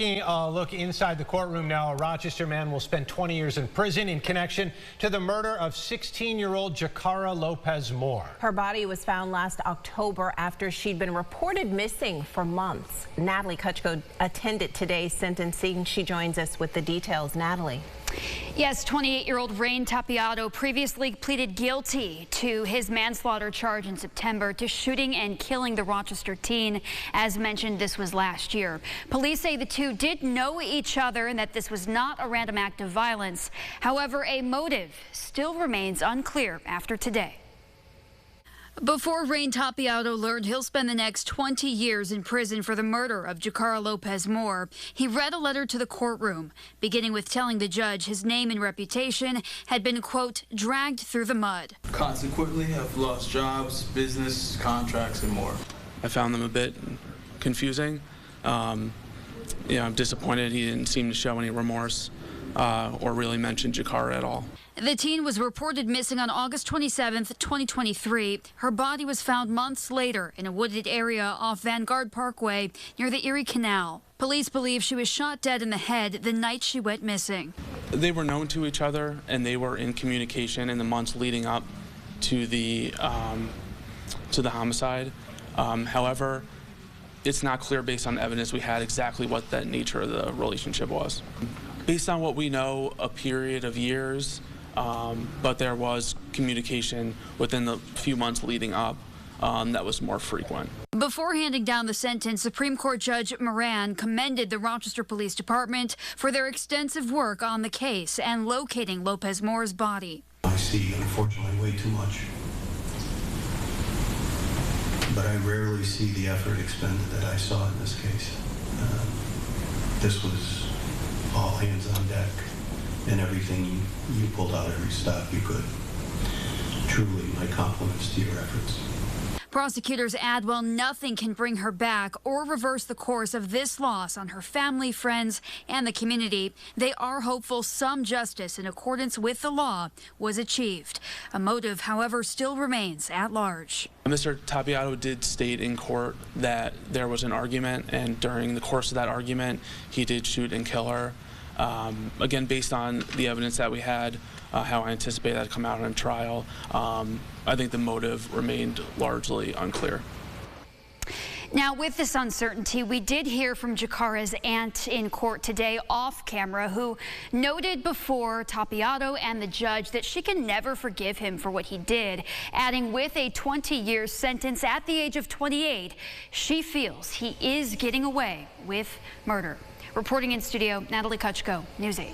Taking a look inside the courtroom now, a Rochester man will spend 20 years in prison in connection to the murder of 16-year-old Jakara Lopez Moore. Her body was found last October after she'd been reported missing for months. Natalie Kutchko attended today's sentencing. She joins us with the details. Natalie. Yes, 28-year-old Rain Tapiato previously pleaded guilty to his manslaughter charge in September to shooting and killing the Rochester teen. As mentioned, this was last year. Police say the two did know each other and that this was not a random act of violence. However, a motive still remains unclear after today. Before Rain Tapiato learned he'll spend the next 20 years in prison for the murder of Jakara Lopez Moore, he read a letter to the courtroom, beginning with telling the judge his name and reputation had been, quote, dragged through the mud. Consequently, I've lost jobs, business, contracts, and more. I found them a bit confusing. I'm disappointed he didn't seem to show any remorse or really mention Jakara at all. The teen was reported missing on August 27, 2023. Her body was found months later in a wooded area off Vanguard Parkway near the Erie Canal. Police believe she was shot dead in the head the night she went missing. They were known to each other and they were in communication in the months leading up to the homicide. However, it's not clear based on the evidence we had exactly what that nature of the relationship was. Based on what we know, a period of years, but there was communication within the few months leading up that was more frequent. Before handing down the sentence, Supreme Court Judge Moran commended the Rochester Police Department for their extensive work on the case and locating Lopez Moore's body. I see, unfortunately, way too much. But I rarely see the effort expended that I saw in this case. This was all hands on deck, and everything you pulled out, every stop you could. Truly, my compliments to your efforts. Prosecutors add while nothing can bring her back or reverse the course of this loss on her family, friends, and the community, they are hopeful some justice in accordance with the law was achieved. A motive, however, still remains at large. Mr. Tapiato did state in court that there was an argument, and during the course of that argument, he did shoot and kill her. Again, based on the evidence that we had, how I anticipate that to come out on trial, I think the motive remained largely unclear. Now, with this uncertainty, we did hear from Jakara's aunt in court today off camera, who noted before Tapiato and the judge that she can never forgive him for what he did, adding with a 20-year sentence at the age of 28, she feels he is getting away with murder. Reporting in studio, Natalie Kutchko, News 8.